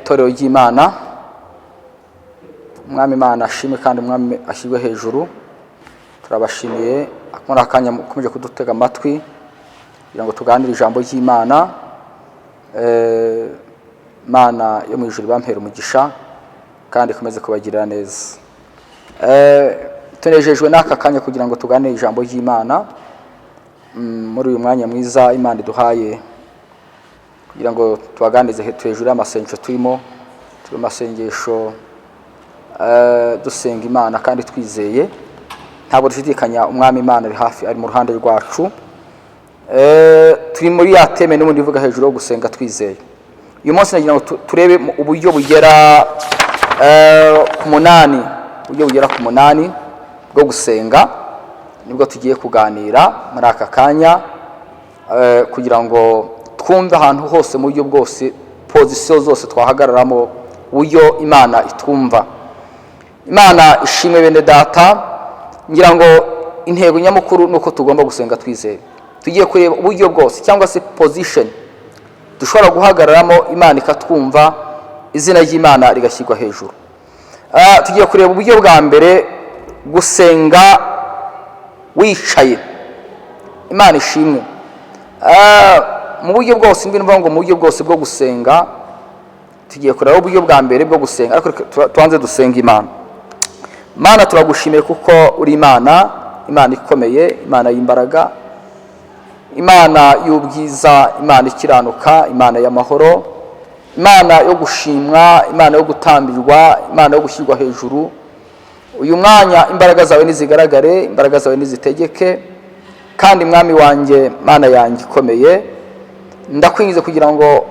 itorero ry'Imana. Umwami Imana ashimwe kandi umwami ashyirwe hejuru. Turabashimiye muri akanya mukomeje kudutega amatwi kugira ngo tuganire ijambo ry'Imana. Mana yo mu ijuru bampera umugisha kandi ikomeze kubagirira neza. Tunejejwe n'aka kanya kugira ngo tuganire ijambo ry'Imana muri uyu mwanya mwiza Imana iduhaye kugira ngo tubaganize hejuru y'amasengesho turimo masengesho dusenga Imana kandi twizeye. Ntabwo dushidikanya umwami Imana ari hafi, ari mu ruhande rwacu. Turi muri ya teme n'ubundi ivuga hejuru yo gusenga twizeye. Uyu munsi nagira ngo turebe uburyo bugera ku 8, uburyo bugera ku 8 bwo gusenga. Nibwo tugiye kuganira muri aka kanya kugira ngo twumve ahantu hose mu buryo bwose, position zose twahagararamo uburyo Imana itwumva. Imana ishimwe bene data. Ngira ngo intego nyamukuru nuko tugomba gusenga twizeye. Tugiye kureba uburyo bwose cyangwa se position dushobora guhagararamo Imana ikatwumva, izina ry'Imana rigashyirwa hejuru. Tugiye kureba uburyo bwa mbere, gusenga wicaye. Imana ishimwe. Mu buryo bwose mvuga ngo mu buryo bwose bwo gusenga, tugiye kureba uburyo bwa mbere bwo gusenga, ariko tuanze dusenga Imana. Mana turagushimiye kuko uri Imana, Imana ikomeye, Imana y'imbaraga, Imana y'ubwiza, Imana ikiranuka, Imana y'amahoro, Imana yo gushimwa, Imana yo gutambirwa, Imana yo gushyirwa hejuru. Uyu mwanya imbaraga zawe nizigaragare, imbaraga zawe nizitegeke, kandi mwami wanjye, Mana yanjye ikomeye, ndakwingize kugira ngo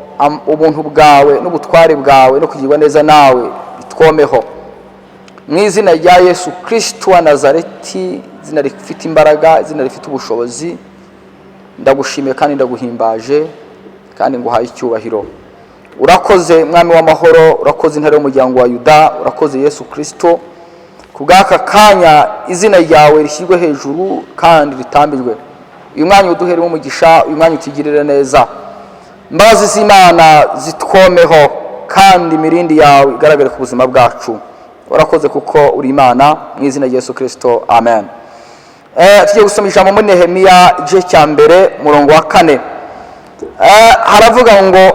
ubuntu bwawe n'ubutware bwawe no kugirwa neza nawe bitwomeho. Mu izina rya Yesu Kristo wa Nazareti, izina rifite imbaraga, izina rifite ubushobozi, ndagushimiye kandi ndaguhimbaje kandi nguhaye icyubahiro. Urakoze mwami w'amahoro, urakoze intare y'umuryango wa Yuda, urakoze Yesu Kristo. Kubw'aka kanya izina ryawe rishyirwe hejuru kandi ritambirwe. Uyu mwanya uduheremo umugisha, uyu mwanya utugirire neza. Imbabazi z'Imana zitwomeho kandi imirindi yawe igaragare ku buzima bwacu. Urakoze kuko uri Imana, mu izina rya Yesu Kristo, amen. Tugiye gusoma ijambo muri Nehemiya igice cya mbere murongo wa 4. Haravuga ngo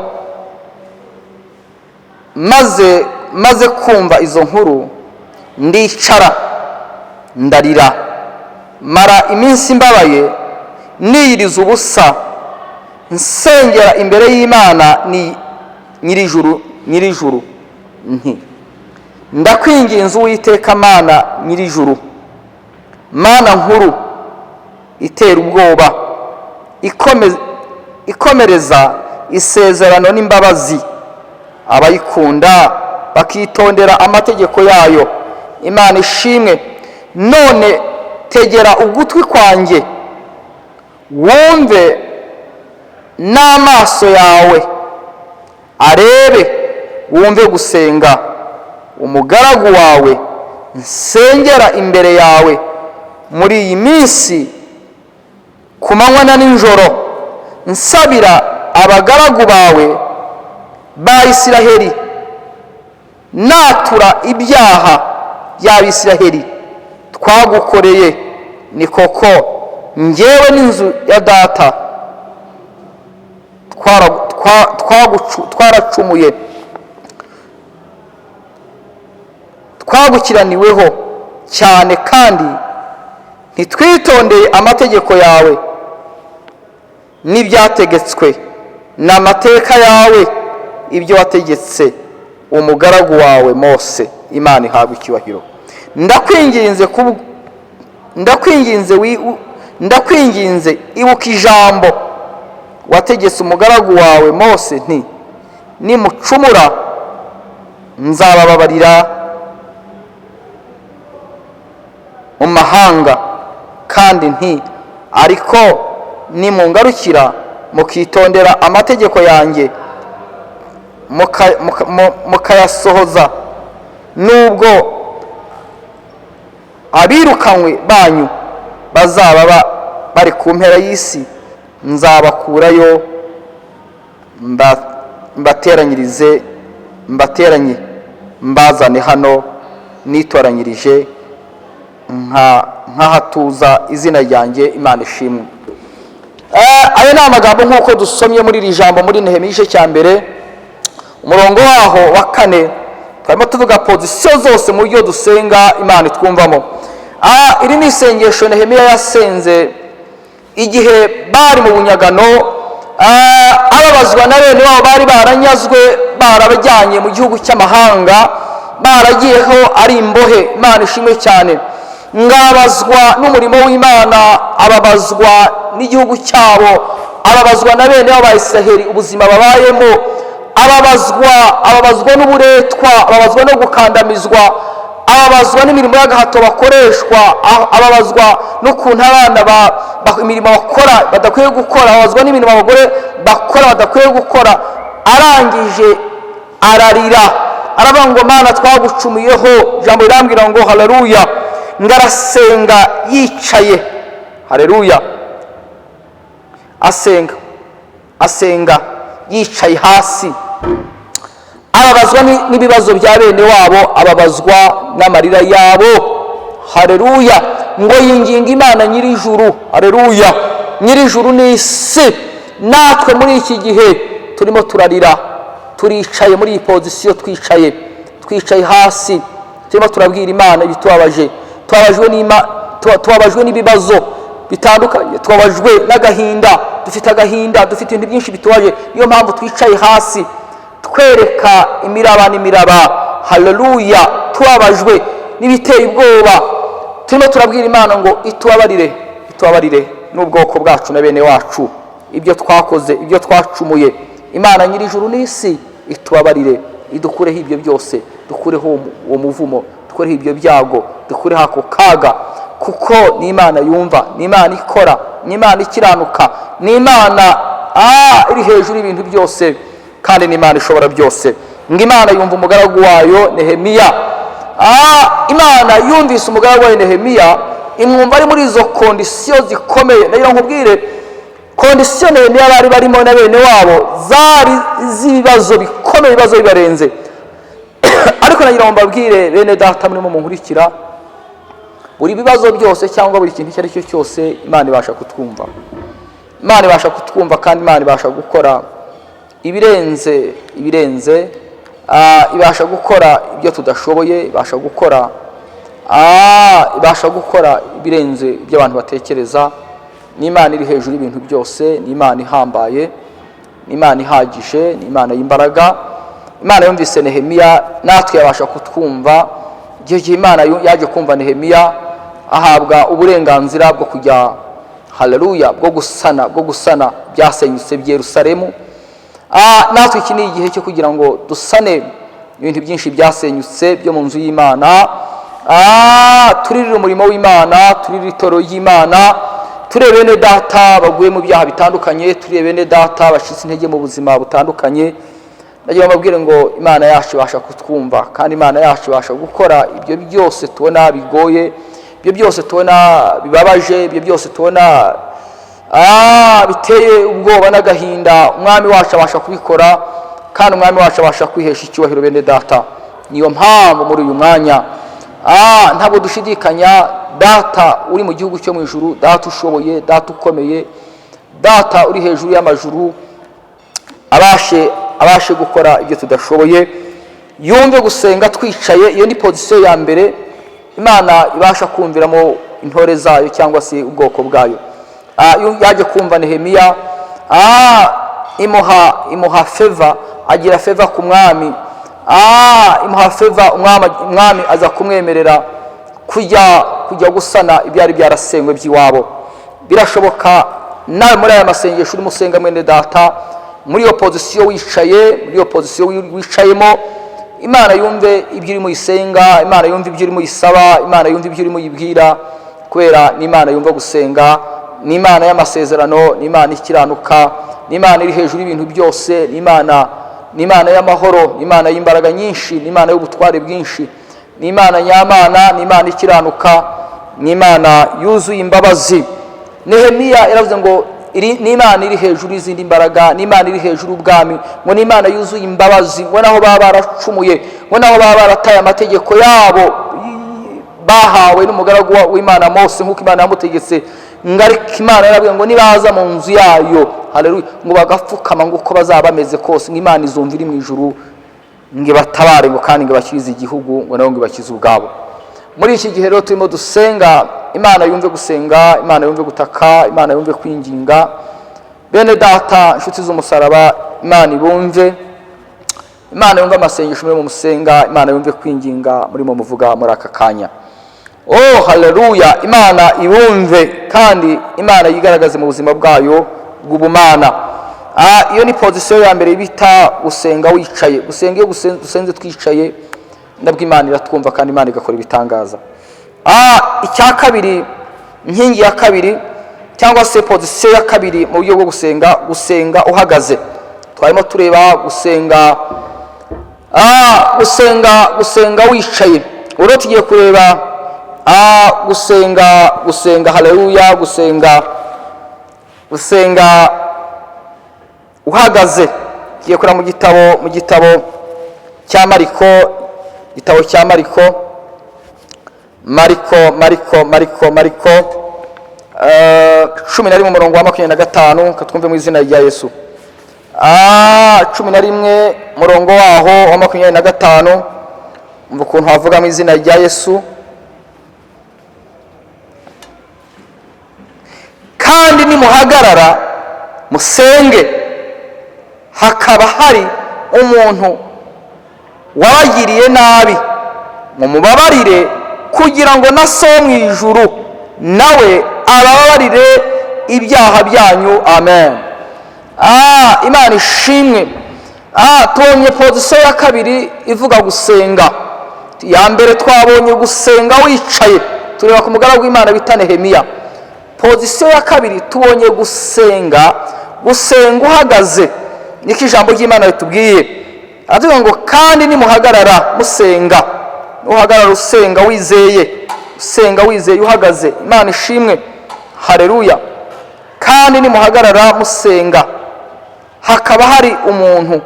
maze kumva izo nkuru ndicara ndarira, mara iminsi mbabaye niyiriza ubusa, nsengera imbere y'Imana ni nyirijuru nti ndakwinginze Uwiteka Mana nyirijuru, Mana nkuru itera ubwoba, ikomereza isezerano n'imbabazi abayikunda bakitondera amategeko yayo. Imana ishimwe. None tegera ugutwi kwanjye wumve n'amaso yawe arebe, wumve gusenga umugaragu wawe nsengera imbere yawe muri iyi minsi ku manywa na nijoro, nsabira abagaragu bawe ba Isiraheli, natura ibyaha by'Abisiraheli twagukoreye. Ni koko njyewe n'inzu ya data twaracumuye, twagukiraniweho cyane kandi ntitwitondeye amategeko yawe n'ibyategetswe n'amateka yawe, ibyo wategetse umugaragu wawe Mose. Imana ihabwe icyubahiro. Ndakwinginze ibuka ijambo wategetse umugaragu wawe Mose nti nimucumura nzabababarira mu mahanga, kandi nti ariko nimungarukira mukitondera amategeko yanjye mukayasohoza, nubwo abirukanywe banyu bazaba bari ku mpera y'isi, nzabakurayo mbateranyirize mbateranye mbazane hano nitoranyirije nk'ahatuza izina ryanjye, Imana ishimwe. Ayo ni amagambo nk'uko dusomye muri iri jambo muri Nehemiya igice cya mbere umurongo waho wa 4. Twarimo tuvuga pozisiyo zose mu buryo dusenga Imana itwumvamo. Iri ni isengesho Nehemiya yasenze igihe bari mu bunyagano, ababazwa na bene wabo bari baranyazwe, barabajyanye mu gihugu cy'amahanga, baragiyeho ari imbohe. Imana ishimwe cyane. Ngabazwa n'umurimo w'Imana, ababazwa n'igihugu cyabo, ababazwa na bene wabo Isiraheli ubuzima babayemo, ababazwa n'uburetwa, ababazwa no gukandamizwa, ababazwa n'imirimo y'agahato bakoreshwa, ababazwa n'ukuntu abana imirimo bakora badakwiye gukora, ababazwa n'imirimo abagore bakora badakwiye gukora. Arangije ararira, aravuga ngo Mana twagucumuyeho. Ijambo rirambwira ngo haleluya, ngarasenga yicaye, haleluya, asenga yicaye hasi, ababazwa n'ibibazo bya bene wabo, ababazwa n'amarira yabo, haleluya, ngo yinginga Imana nyir'ijuru, haleluya, nyir'ijuru n'isi. Natwe muri iki gihe turimo turarira, turicaye muri iyi pozisiyo, twicaye hasi, turimo turabwira Imana ibitubabaje, tubabajwe n'ibibazo bitandukanye, tubabajwe n'agahinda, dufite agahinda, dufite ibintu byinshi bitubaje. Niyo mpamvu twicaye hasi twereka imiraba, haleluya, tubabajwe n'ibiteye ubwoba. Turimo turabwira Imana ngo itubabarire n'ubwoko bwacu na bene wacu, ibyo twakoze, ibyo twacumuye. Imana nyir'ijuru n'isi itubabarire, idukureho ibyo byose, dukureho uwo muvumo, dukureho ibyo byago, dukureho ako kaga, kuko ni Imana yumva, ni Imana ikora, ni Imana ikiranuka, ni Imana iri hejuru y'ibintu byose, kandi ni Imana ishobora byose. Ngo Imana yumva umugaragu wayo Nehemiya. Imana yumvise umugaragu wayo Nehemiya, imwumva ari muri izo kondisiyo zikomeye. Nagira nkubwire kondisiyo Nehemiya bari barimo na bene wabo zari z'ibibazo bikomeye, ibibazo bibarenze. Ariko nagira ngo mbabwire bene data murimo munkurikira, buri bibazo byose cyangwa buri kintu icyo ari cyo cyose Imana ibasha kutwumva. Imana ibasha kutwumva, kandi Imana ibasha gukora ibirenze, ibasha gukora ibyo tudashoboye, ibasha gukora ibirenze ibyo abantu batekereza. Ni Imana iri hejuru y'ibintu byose, ni Imana ihambaye, ni Imana ihagije, ni Imana y'imbaraga. Imana yumvise Nehemiya, natwe yabasha kutwumva. Igihe Imana yaje kumva Nehemiya, ahabwa uburenganzira bwo kujya, haleluya, bwo gusana byasenyutse by'i Yerusalemu. Natwe iki ni igihe cyo kugira ngo dusane ibintu byinshi byasenyutse byo mu nzu y'Imana. Turirire umurimo w'Imana, turirire itoro y'Imana, turebe bene data baguye mu byaha bitandukanye, turebe bene data bashitse intege mu buzima butandukanye. Nagira mbabwire ngo Imana yacu ibasha kutwumva, kandi Imana yacu ibasha gukora ibyo byose tubona bigoye, ibyo byose tubona bibabaje, ibyo byose tubona biteye ubwoba n'agahinda. Umwami wacu abasha kubikora, kandi Umwami wacu abasha kwihesha icyubahiro bene data. Niyo mpamvu muri uyu mwanya ntabwo dushidikanya, data uri mu gihugu cyo mu ijuru, data ushoboye, data ukomeye, data uri hejuru y'amajuru, abashe gukora ibyo tudashoboye. Yumve gusenga twicaye, iyo ni pozisiyo ya mbere Imana ibasha kumviramo intore zayo cyangwa se ubwoko bwayo. Yaje kumva Nehemiya, imuha feva, agira feva ku mwami. Imuha feva, umwami aza kumwemerera kujya gusana ibyari byarasengwe by'iwabo. Birashoboka nawe muri aya masengesho uri musenga mwene data, muri iyo pozisiyo wicayemo, Imana yumve ibyo urimo isenga, Imana yumve ibyo urimo isaba, Imana yumve ibyo urimo yibwira, kubera ni Imana yumva gusenga, ni Imana y'amasezerano, ni Imana ikiranuka, ni Imana iri hejuru y'ibintu byose, ni Imana y'amahoro, ni Imana y'imbaraga nyinshi, ni Imana y'ubutware bwinshi, ni Imana nyamana, ni Imana ikiranuka, ni Imana yuzuye imbabazi. Nehemiya yaravuze ngo ni Imana iri hejuru y'izindi mbaraga, ni Imana iri hejuru ubwami, ngo ni Imana yuzuye imbabazi, ngo naho baba baracumuye, ngo naho baba barataye amategeko yabo bahawe n'umugaragu w'Imana Mose nk'uko Imana yamutegetse, ngarika Imana yarabwiye ngo nibaza mu nzu yayo, haleluya, ngo bagapfukama ngo uko bazaba bameze kose, ngo Imana izumvira mu ijuru, ngo batabare ngo kandi ngo bakize igihugu, ngo nabo ngo bakize ubwabo. Muri iki gihe rero turimo dusenga, Imana yumve gusenga, Imana yumve gutaka, Imana yumve kwinginga. Bene data inshuti z'umusaraba, Imana ibumve, Imana yumve amasengesho muri mu musenga, Imana yumve kwinginga muri mu muvuga muri aka kanya. Oh haleluya, Imana ibumve kandi Imana yigaragaze mu buzima bwayo bw'ubumana. Iyo ni position ya mbere bita gusenga wicaye. Gusenga iyo dusenze twicaye, ndabwo Imana iratwumva kandi Imana igakora ibitangaza. Icya kabiri, inkingi ya kabiri cyangwa se position ya kabiri mu buryo bwo gusenga uhagaze. Twarimo tureba gusenga wicaye. Uro tugiye kureba gusenga haleluya, gusenga uhagaze. Tugiye kureba mu gitabo cya Mariko, igitabo cya Mariko 11 umurongo wa 25, katwumve mu izina rya Yesu. 11 umurongo waho wa 25, umva ukuntu havuga mu izina rya Yesu. Kandi nimuhagarara musenge, hakaba hari umuntu wabagiriye nabi, mumubabarire kugira ngo na So mu ijuru nawe ababarire ibyaha byanyu. Amen. Imana ishimwe. Tubonye position ya kabiri ivuga gusenga. Ya mbere twabonye gusenga wicaye, tureba ku mugaragu w'Imana bita Nehemiya. Position ya kabiri tubonye gusenga uhagaze. Niko ijambo ry'Imana ritubwiye. Aravuga ngo kandi nimuhagarara musenga, uhagarara usenga wizeye uhagaze. Imana ishimwe, haleluya. Kandi nimuhagarara musenga, hakaba hari umuntu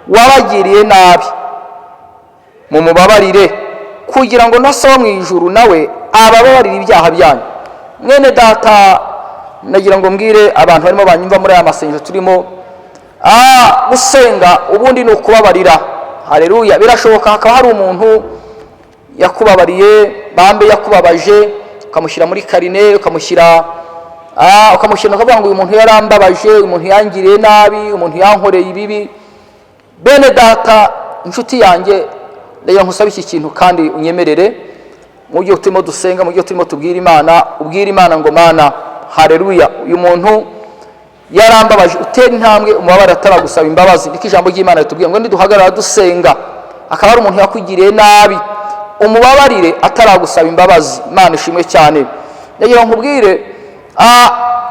wabagiriye nabi, mumubabarire kugira ngo na So mu ijuru nawe ababarire ibyaha byanyu. Mwene data, nagira ngo mbwire abantu barimo banyumva muri aya masengesho turimo, gusenga ubundi ni ukubabarira. Haleluya. Birashoboka hakaba hari umuntu yakubabariye, bambe yakubabaje, ukamushyira muri karine, ukamushyira ukavuga ngo uyu muntu yarambabaje, uyu muntu yangiriye nabi, umuntu yankoreye ibibi. Bene data, inshuti yanjye, ndagira nkusaba iki kintu kandi unyemerere. Mu gihe turimo dusenga, mu gihe turimo tubwira Imana, ubwira Imana ngo Mana, haleluya, uyu muntu yarambabaje, utera intambwe umubabare ataragusaba imbabazi. Niko ijambo ry'Imana ritubwiye ngo niduhagarara dusenga, akaba ari umuntu yakugiriye nabi, umubabarire ataragusaba imbabazi. Imana ishimwe cyane. Ndagira nkubwire,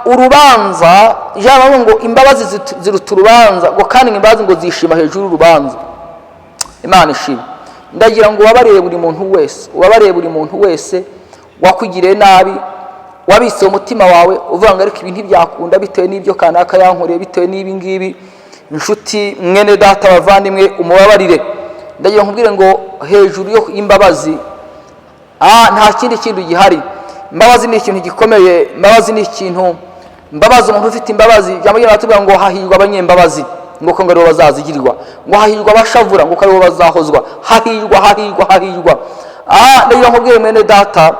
urubanza ijambo ngo imbabazi ziruta urubanza, ngo kandi imbabazi ngo zishima hejuru y'urubanza. Imana ishimwe. Ndagira ngo ubabarire buri muntu wese wakugiriye nabi, wabise umutima wawe uvuga ngo ariko ibi ntibyakunda bitewe n'ibyo kanaka yankoreye, bitewe n'ibi ngibi. Inshuti, mwene data, bavandimwe, umubabarire. Ndagira nkubwire ngo hejuru yo imbabazi nta kindi kintu gihari. Imbabazi ni ikintu gikomeye. Imbabazi ni ikintu, umuntu ufite imbabazi, jambo ry'Imana ngo hahirwa abanyembabazi, ngo ko ngaro bazazigirirwa, ngo hahirwa abashavura, ngo karibo bazahozwa. Hahirwa. Ndagira nkubwire mwene data,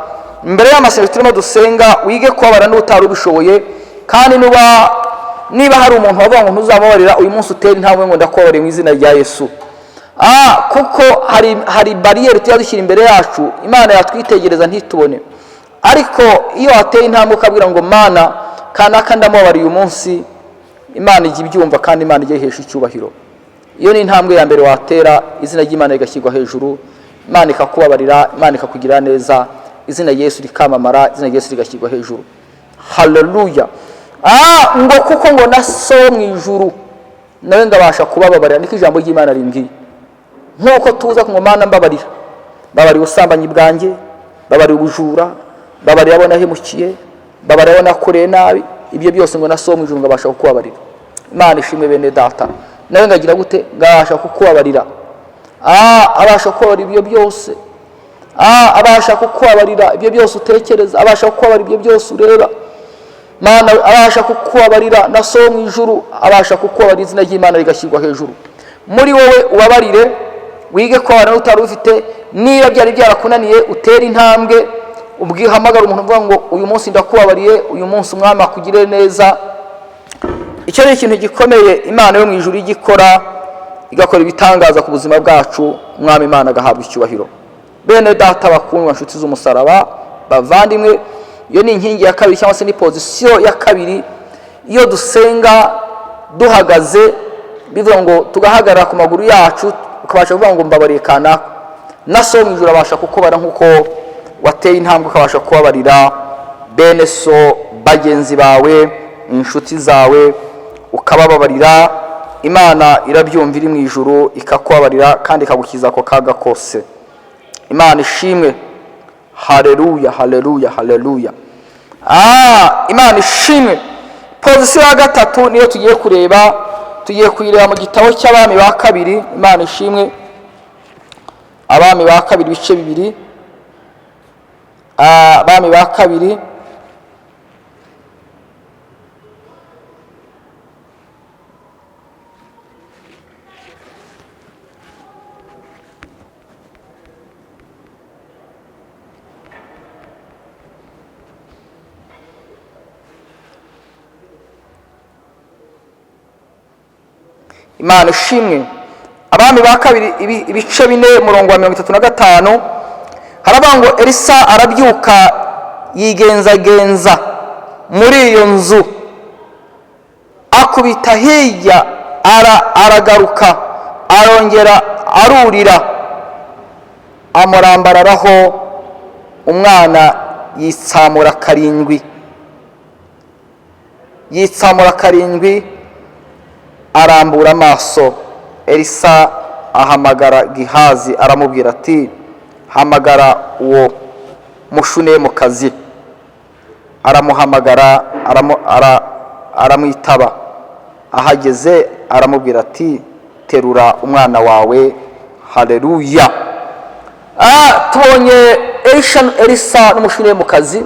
mbere y'amasengesho turimo dusenga, wige kubabara n'utari ubishoboye. kandi niba hari umuntu wavuga ngo ntuzamubarira uyu munsi utera intambwe ngo ndakubabariye mu izina rya Yesu. Kuko hari bariyeri tuyadushyira imbere yacu, Imana yatwitegereza ntitubone, ariko iyo wateye intambwe ukabwira ngo Mana kanaka ndamubabariye uyu munsi, Imana ijya ibyumva kandi Imana ijya ihesha icyubahiro. Iyo ni intambwe ya mbere watera, izina ry'Imana rigashyirwa hejuru, Imana ikakubabarira, Imana ikakugirira neza, izina Yesu rikamamara, izina Yesu rigashyirwa hejuru. Haleluya. Ngo kuko ngo na So mu ijuru nawe ngabasha kubababarira, niko ijambo ry'Imana rimbwiye. Nkuko tuza ngo Mana mbabarira, babarira ubusambanyi bwanjye, babarira ubujura, babarira abo nahemukiye, babarira abo nakoreye nabi, ibyo byose ngo naso mu ijuru ngabasha kukubabarira. Imana ishimwe bene data, nawe ngagira gute ngabasha kukubabarira. Abasha kukubabarira ibyo byose, abasha kukubabarira ibyo byose utekereza, abasha kukubabarira ibyo byose ureba. Mana abasha kukubabarira, naso mu ijuru abasha kukubabarira, izina ry'Imana rigashyirwa hejuru. Muri wowe ubabarire, wige kubabarira utari ufite, niba byari byarakunaniye utera intambwe, ubwihamagara umuntu uvuga ngo uyu munsi ndakubabariye, uyu munsi umwami akugirire neza. Icyo ni ikintu gikomeye Imana yo mu ijuru igikora, igakora ibitangaza ku buzima bwacu, umwami Imana agahabwa icyubahiro. Bene data bakundwa, nshuti z'umusaraba bavandimwe, iyo ni inkingi ya kabiri cyangwa se ni pozisiyo ya kabiri. Iyo dusenga duhagaze, bivuga ngo tugahagarara ku maguru yacu, ukabasha kuvuga ngo mbabariye kanaka, naso mu ijuru abasha kukubara nk'uko wateye intambwe ukabasha kubabarira bene so, bagenzi bawe, inshuti zawe, ukabababarira. Imana irabyumva iri mu ijuru ikakubabarira kandi ikagukiza ako kaga kose. Imana ishimwe. Haleluya, haleluya, haleluya. Imana ishimwe. Pozisiyo ya gatatu niyo tugiye kureba, tugiye kuyireba mu gitabo cy'Abami ba kabiri. Imana ishimwe. Abami ba kabiri bice bibiri. Abami ba kabiri Imana ishimwe. Abami ba kabiri ibice 4 umurongo wa 35 haravuga ngo Elisa arabyuka yigenzagenza muri iyo nzu, akubita hirya, aragaruka, arongera arurira, amurambararaho, umwana yitsamura karindwi, arambura amaso. Elisa ahamagara Gihazi aramubwira ati hamagara uwo mushunemukazi. Aramuhamagara, aramwitaba. Ahageze aramubwira ati terura umwana wawe. Haleluya. Tubonye Elisa n'umushunemukazi.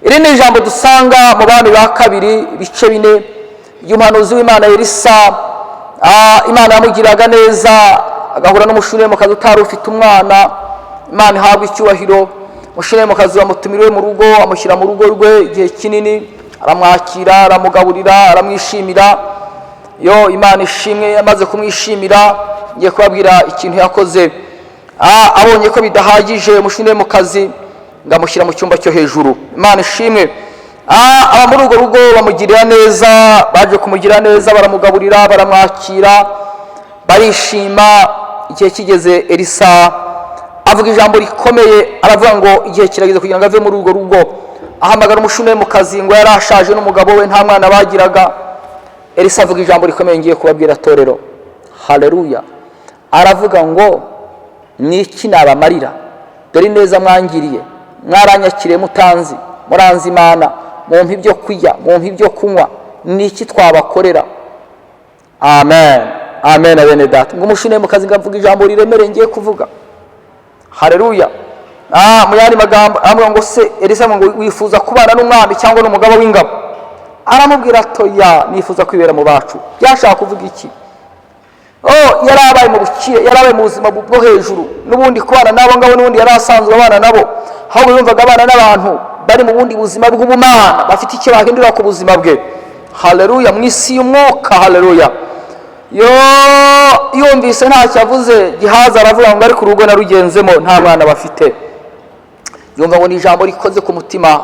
Iri ni ijambo dusanga mu Bami ba kabiri ibice 4. Umuhanuzi w'Imana Elisa, Imana yamugiraga neza, agahura n'umushunemukazi utari ufite umwana. Imana ihabwa icyubahiro. Umushunemukazi bamutumiriwe mu rugo, amushyira mu rugo rwe igihe kinini, aramwakira, aramugaburira, aramwishimira. Yo Imana ishimwe. Yamaze kumwishimira, ngiye kubabwira ikintu yakoze. Abonye ko bidahagije umushunemukazi, ngamushyira mu cyumba cyo hejuru. Imana ishimwe. Aba muri urwo rugo bamugirira neza, baje kumugira neza, baramugaburira, baramwakira, barishima. Igihe kigeze Elisa avuga ijambo rikomeye, aravuga ngo igihe kirageze kugira ngo ave muri urwo rugo. Ahamagara umushunemukazi ngo yarashaje n'umugabo we, nta mwana bagiraga. Elisa avuga ijambo rikomeye ngiye kubabwira torero. Haleluya. Aravuga ngo niki nabamarira, dore neza mwangiriye, mwaranyakiriye mutanzi, muranzi Imana, mumpa ibyo kurya, mumpa ibyo kunywa, niki twabakorera? Amen, amen. Bene data, ngo umushunemukazi ngavuga ijambo riremereye ngiye kuvuga. Haleluya. Mu yandi magambo avuga ngo se Elisa ngo wifuza kubana n'umwami cyangwa n'umugabo w'ingabo? Aramubwira atoya, nifuza kwibera mu bacu. Byashaka kuvuga iki? Yarabaye mu bukire, yarabaye mu buzima bwo hejuru, n'ubundi kubana nabo ngabo n'ubundi yarasanzwe abana nabo, ahubwo yumvaga abana n'abantu bari mu bundi buzima bw'ubumana, bafite icyo bahindura ku buzima bwe. Haleluya. Mu isi y'umwuka. Haleluya. Yumvise ntacyo avuze, Gihazi aravuga ngo ariko urugo narugenzemo nta mwana bafite. Yumva ngo ni ijambo rikoze ku mutima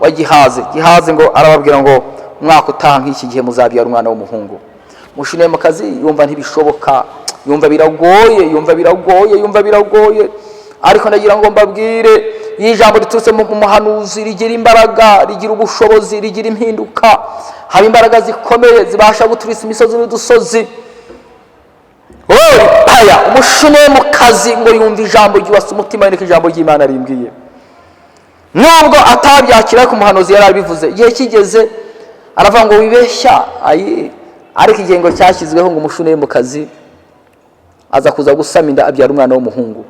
wa Gihazi. Gihazi ngo arababwira ngo umwaka utaha nk'iki gihe muzabyara umwana w'umuhungu. Umushunemukazi yumva ntibishoboka, yumva biragoye. Ariko ndagira ngo mbabwire, iyi jambo riturutse mu muhanuzi rigira imbaraga, rigira ubushobozi, rigira impinduka. Hari imbaraga zikomeye zibasha guturisa imisozi n'udusozi. Umushunemukazi ngo yumva ijambo ryubatse umutima, niko ijambo ry'Imana rimbwiye. nubwo atabyakira ku muhanuzi yari abivuze. Igihe kigeze aravuga ngo wibeshya, ariko igengo cyashyizweho ngo umushunemukazi aza kuza gusama inda abyara umwana w'umuhungu.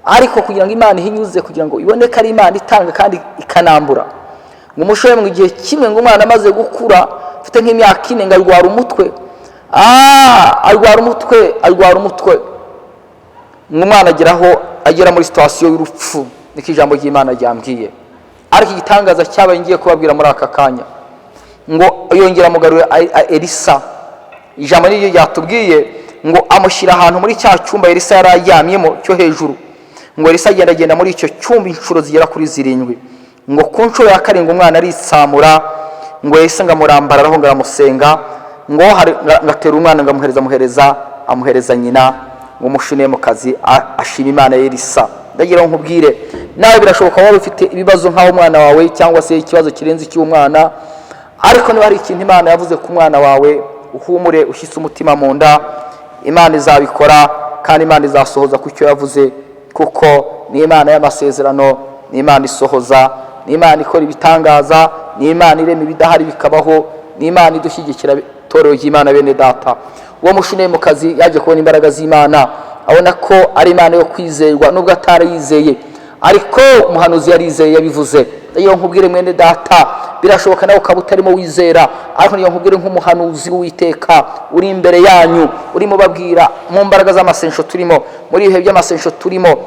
Ariko kugira ngo Imana ihinyuze, kugira ngo iboneke ari Imana itanga kandi ikanambura, ngo umushunemukazi igihe kimwe ngo umwana amaze gukura ufite nk'imyaka 4 ngo arwara umutwe. Arwara umutwe ngo umwana agera muri situation y'urupfu. Niko ijambo ry'Imana ryambwiye. Ariko igitangaza cyabaye ngiye kubabwira muri aka kanya, ngo yongera mugarura Elisa. Ijambo n'iryo ryatubwiye ngo amushyira ahantu muri cya cyumba Elisa yari aryamyemo cyo hejuru. Ngo Elisa agenda muri icyo cyumba inshuro zigera kuri 7. Ngo ku nshuro ya 7 umwana aritsamura, ngo Elisa ngamurambararaho ngaramusenga, ngo ngatera umwana amuhereza nyina. Ngo umushunemukazi ashima Imana ya Elisa. Ndagira nkubwire nawe birashoboka waba ufite ibibazo nk'aho umwana wawe cyangwa se ikibazo kirenze cy'umwana, ariko niba hari ikintu Imana yavuze ku mwana wawe, uhumure ushyitse umutima mu nda. Imana izabikora kandi Imana izasohoza ku cyo yavuze, kuko ni Imana y'amasezerano, ni Imana isohoza, ni Imana ikora ibitangaza, ni Imana irema ibidahari bikabaho, ni Imana idushyigikira itorero ry'Imana. Bene data, uwo mushunemukazi yaje kubona imbaraga z'Imana, abona ko ari Imana yo kwizerwa nubwo atarayizeye, ariko umuhanuzi yarizeye yabivuze. Iyo nkubwire mwene data, birashoboka nawe ukaba utarimo wizera, ariko niyo nkubwire nk'umuhanuzi w'Uwiteka uri imbere yanyu, urimo babwira mu mbaraga z'amasengesho turimo, muri ibihe by'amasengesho turimo.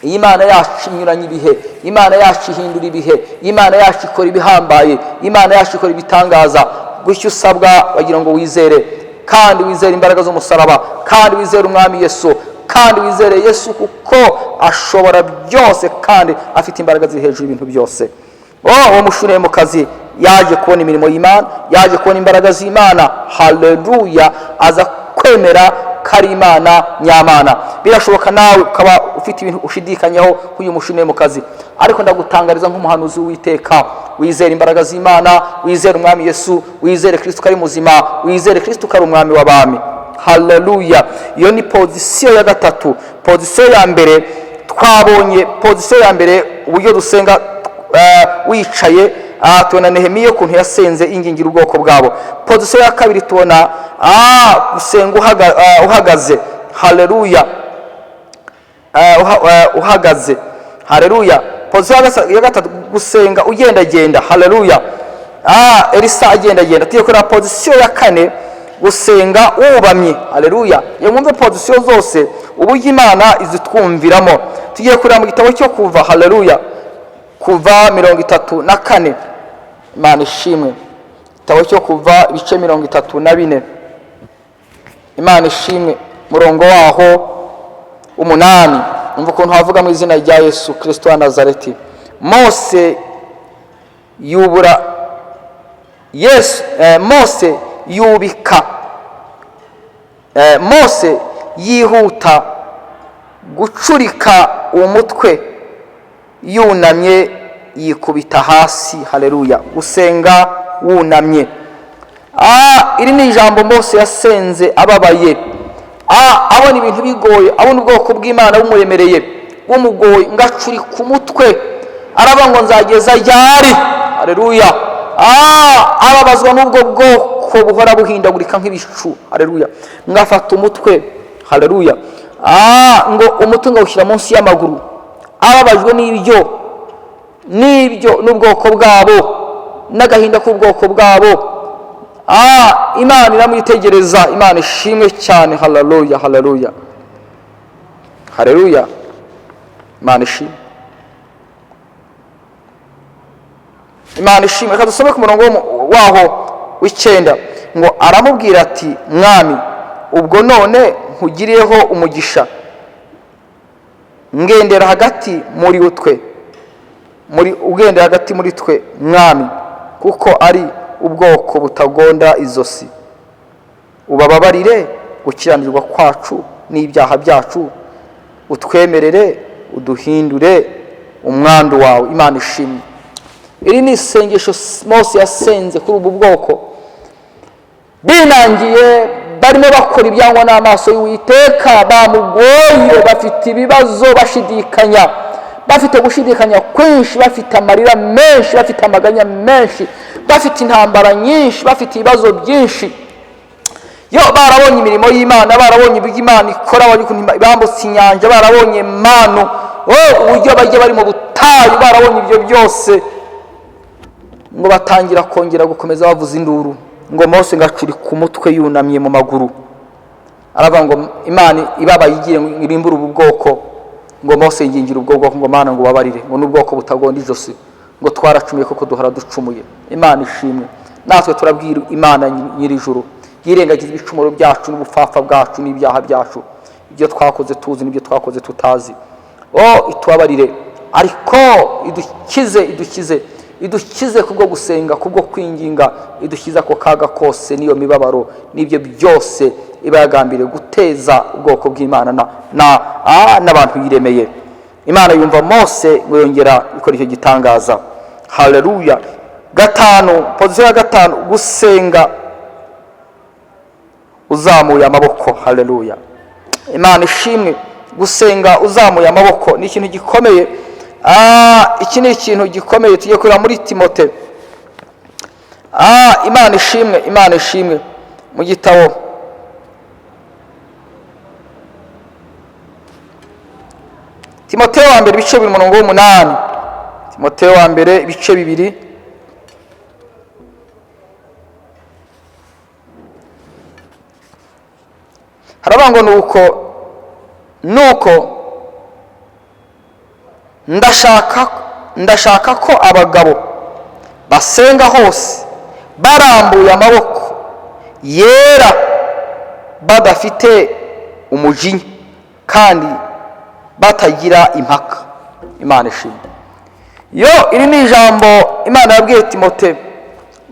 Imana yacu inyuranye ibihe, Imana yacu ihindura ibihe, Imana yacu ikora ibihambaye, Imana yacu ikora ibitangaza. Gucyo usabwa bagira ngo wizere, kandi wizere imbaraga z'umusaraba, kandi wizere umwami Yesu, kandi wizere Yesu kuko ashobora byose kandi afite imbaraga ziri hejuru y'ibintu byose. Uwo mushunemukazi yaje kubona imirimo y'Imana, yaje kubona imbaraga z'Imana. Haleluya! Aza kwemera kari Imana nyamana. Birashoboka nawe ukaba ufite ibintu ushidikanyaho k'uyu mushunemukazi, ariko ndagutangariza nk'umuhanuzi w'Uwiteka, wizere imbaraga z'Imana, wizere umwami Yesu, wizere Kristo kari muzima, wizere Kristo kari umwami w'abami. Haleluya! Iyo ni pozisiyo ya gatatu. Pozisiyo ya mbere twabonye, pozisiyo ya mbere uburyo dusenga wicaye, tubona Nehemiya ukuntu yasenze ingingira ubwoko bwabo. Pozisiyo ya kabiri tubona gusenga uhagaze. Haleluya! Uhagaze. Haleluya! Pozisiyo ya gatatu gusenga ugendagenda. Haleluya! Elisa agendagenda. Tugiye kuri pozisiyo ya kane gusenga wubamye. Haleluya! Iyo mwumve pozisiyo zose uburyo Imana izitwumviramo. Tugiye kureba mu gitabo cyo Kuva. Haleluya! Kuva 34. Imana ishimwe. Igitabo cyo Kuva ibice 34. Imana ishimwe. Murongo waho 8. Umva ukuntu havuga mu izina rya Yesu Kristo wa Nazareti. Mose yubika. Mose yihuta gucurika umutwe, yunamye yikubita hasi. Haleluya! Gusenga wunamye. Iri ni ijambo Mose yasenze ababaye, abona ibintu bigoye, abona ubwoko bw'Imana bumuremereye, bumugoye, ngacurika umutwe, aravuga ngo nzageza ryari. Haleluya! Ababazwa n'ubwo bwoko buhora buhindagurika nk'ibicu. Haleluya! Ngafata umutwe. Haleluya! Ngo umutwe ngawushyira munsi y'amaguru, ababajwe n'ibyo n'ubwoko bwabo, n'agahinda k'ubwoko bwabo. Imana iramwitegereza. Imana ishimwe cyane. Haleluya! Haleluya! Haleluya! Imana ishimwe. Imana ishimwe. Reka dusome ku murongo waho w'9 ngo aramubwira ati, mwami, ubwo none nkugiriyeho umugisha, ngendera hagati muri twe mwami, kuko ari ubwoko butagonda izosi. Ubababarire gukiranirwa kwacu n'ibyaha byacu, utwemerere uduhindure umwandu wawe. Imana ishimwe. Iri ni isengesho Mose yasenze kuri ubu bwoko binangiye, barimo bakora ibyangwa n'amaso y'Uwiteka, bamugoye, bafite ibibazo, bashidikanya, bafite gushidikanya kwinshi, bafite amarira menshi, bafite amaganya menshi, bafite intambara nyinshi, bafite ibibazo byinshi. Yo barabonye imirimo y'Imana, barabonye ibyo Imana ikora, bambutse inyanja, barabonye manu, uburyo bajye bari mu butayu, barabonye ibyo byose, ngo batangira kongera gukomeza bavuza induru, ngo Mose ngacuri ku mutwe yunamye mu maguru, aravuga ngo Imana ibabaye igiye irimbura ubu bwoko, ngo Mose yingingira ubwo bwoko ngo Mana ngo babarire, ngo n'ubwoko butagonda ijosi, ngo twaracumuye koko duhora ducumuye. Imana ishimwe. Natwe turabwira Imana nyir'ijuru yirengagiza ibicumuro byacu n'ubupfafa bwacu n'ibyaha byacu, ibyo twakoze tuzi n'ibyo twakoze tutazi. Itubabarire, ariko idukize kubwo gusenga, kubwo kwinginga, idukiza ko kaga kose n'iyo mibabaro n'ibyo byose iba yagambiriye guteza ubwoko bw'Imana n'abantu yiremeye. Imana yumva Mose ngo yongera ikora icyo gitangaza. Haleluya. Position ya gatanu, gusenga uzamuye amaboko. Haleluya. Imana ishimwe. Gusenga uzamuye amaboko ni ikintu gikomeye. Iki ni ikintu gikomeye tugiye kureba muri Timote. Imana ishimwe, Imana ishimwe. Mu gitabo Timoteyo wa mbere ibice 2:8. Timoteyo wa mbere ibice 2. Haravuga ngo nuko ndashaka ko abagabo basenga hose barambuye amaboko yera, badafite umujinya kandi batagira impaka. Imana ishimwe. Yo iri ni ijambo Imana yabwiye Timote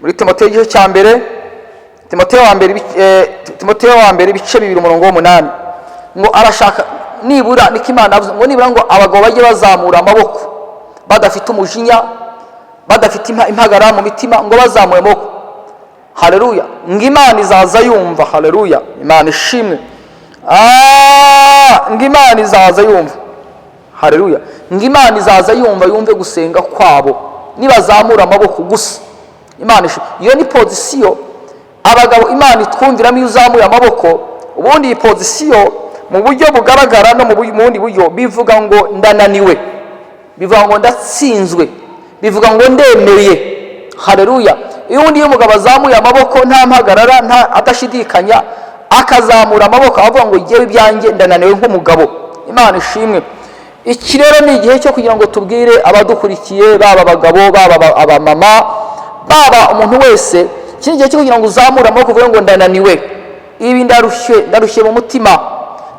muri Timoteyo igice cya mbere, Timoteyo wa mbere ibice 2:8, ngo arashaka nibura niko Imana avuze ngo nibura ngo abagabo bajye bazamura amaboko badafite umujinya, badafite impagara mu mitima, ngo bazamuye amaboko. Haleluya. Ngo Imana izaza yumva. Haleluya. Imana ishimwe. Ngo Imana izaza yumva. Haleluya. Ngo Imana izaza yumva, yumve gusenga kwabo nibazamura amaboko gusa. Imana ishimwe. Iyo ni position abagabo Imana itwumviramo iyo uzamuye amaboko. Ubundi iyi position mu buryo bugaragara no mu bundi buryo bivuga ngo ndananiwe, bivuga ngo ndatsinzwe, bivuga ngo ndemeye. Haleluya. Iyo undi umugabo azamuye amaboko nta mpagarara, nta adashidikanya, akazamura amaboko avuga ngo igihe ibyanjye ndananiwe nk'umugabo. Imana ishimwe. Iki rero ni igihe cyo kugira ngo tubwire abadukurikiye, baba abagabo, baba abamama, baba umuntu wese, iki gihe cyo kugira ngo uzamure amaboko uvuge ngo ndananiwe, ibi ndarushye mu mutima,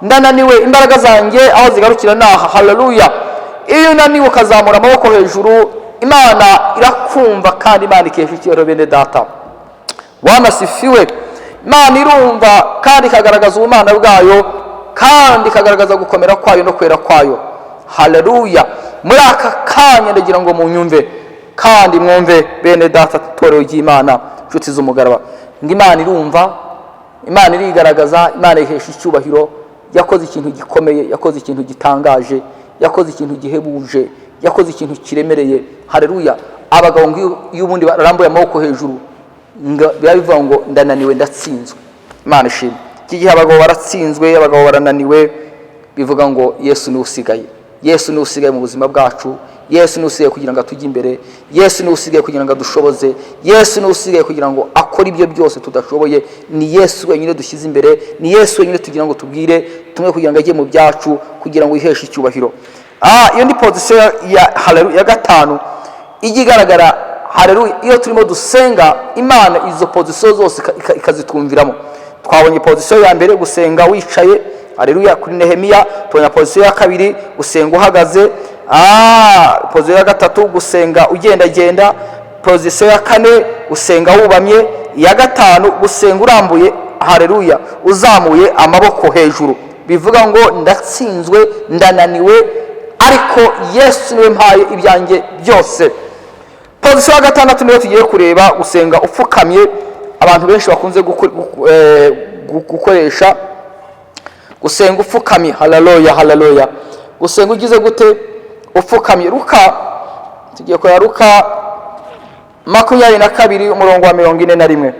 ndananiwe, imbaraga zanjye aho zigarukira naha. Haleluya. Iyo unaniwe ukazamura amaboko hejuru, Imana irakumva kandi Imana ikesha icyubahiro. Bene data, wanasifiwe. Imana irumva kandi ikagaragaza ubumana bwayo kandi ikagaragaza gukomera kwayo no kwera kwayo. Haleluya. Muri aka kanya ndagira ngo munyumve kandi mwumve bene data, torero ry'Imana, inshuti z'umugaraba, ngo Imana irumva, Imana irigaragaza, Imana ihesha icyubahiro. Yakoze ikintu gikomeye, yakoze ikintu gitangaje, yakoze ikintu gihebuje, yakoze ikintu kiremereye. Haleluya. Abagabo ngo iyo ubundi barambuye amaboko hejuru bivuga ngo ndananiwe, ndatsinzwe. Imana ishimwe. Iki gihe abagabo baratsinzwe, abagabo barananiwe, bivuga ngo Yesu ni usigaye. Yesu ni usigaye mu buzima bwacu. Yesu ni usigaye kugira ngo atujye imbere. Yesu ni usigaye kugira ngo adushoboze. Yesu ni usigaye kugira ngo akore ibyo byose tudashoboye. Ni Yesu wenyine dushyize imbere, ni Yesu wenyine tugira ngo tubwire tumwe kugira ngo ajye mu byacu, kugira ngo yiheshe icyubahiro. Iyo ndi position ya gatanu ijya igaragara. Haleluya. Iyo turimo dusenga, Imana izo position zose ikazitwumviramo. Twabonye position ya mbere, gusenga wicaye. Haleluya. Kuri Nehemiya. Tubonye position ya kabiri, gusenga uhagaze. Position ya gatatu, gusenga ugendagenda. Position ya kane, gusenga wubamye. Iya gatanu, gusenga urambuye. Haleluya. Uzamuye amaboko hejuru, bivuga ngo ndatsinzwe, ndananiwe, ariko Yesu niwe mpaye ibyanjye byose. Position ya gatandatu niyo tugiye kureba, gusenga upfukamye. Abantu benshi bakunze gukoresha gusenga upfukamye. Haleluya. Haleluya. Gusenga ugize gute? upfukamye. Luka, tugiye kwa Luka 22 umurongo wa 41.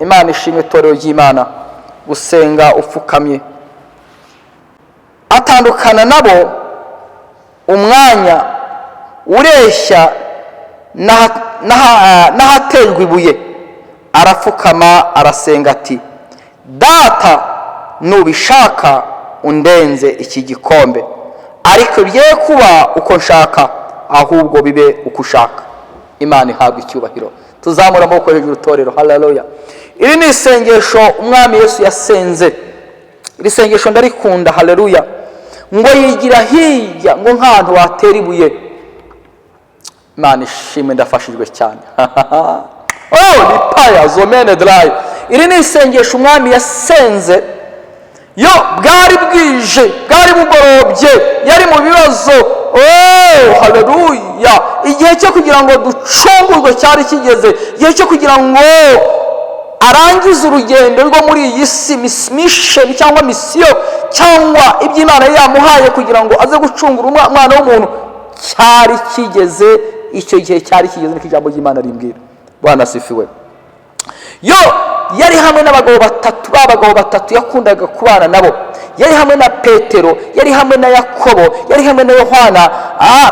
Imana ishimwe torero ry'Imana. Gusenga upfukamye. Atandukana nabo umwanya ureshya n'ahaterwa ibuye, arapfukama arasenga ati, data nubishaka undenze iki gikombe, ariko bye kuba uko nshaka ahubwo bibe uko ushaka. Imana ihabwa icyubahiro. Tuzamura amaboko hejuru torero. Haleluya. Iri ni isengesho umwami Yesu yasenze. Iri sengesho ndarikunda. Haleluya. Ngo yigira hirya ngo nk'ahantu watera ibuye. Imana ishimwe, ndafashijwe cyane. Ni paya zomene dry. Iri ni isengesho umwami yasenze yo bwari bwije, bwari bugorobye, yari mu bibazo. Haleluya. Igihe cyo kugira ngo ducungurwe cyari kigeze, igihe cyo kugira ngo arangize urugendo rwo muri iyi si, mission cyangwa misiyo cyangwa iby'Imana yamuhaye kugira ngo aze gucungura umwana w'umuntu cyari kigeze. Icyo gihe cyari kigeze niko ijambo ry'Imana rimbwira. Bwana sifiwe. Yo yari hamwe n'abagabo batatu, babagabo batatu yakundaga kubana nabo. Yari hamwe na Petero, yari hamwe na Yakobo, yari hamwe na Yohana,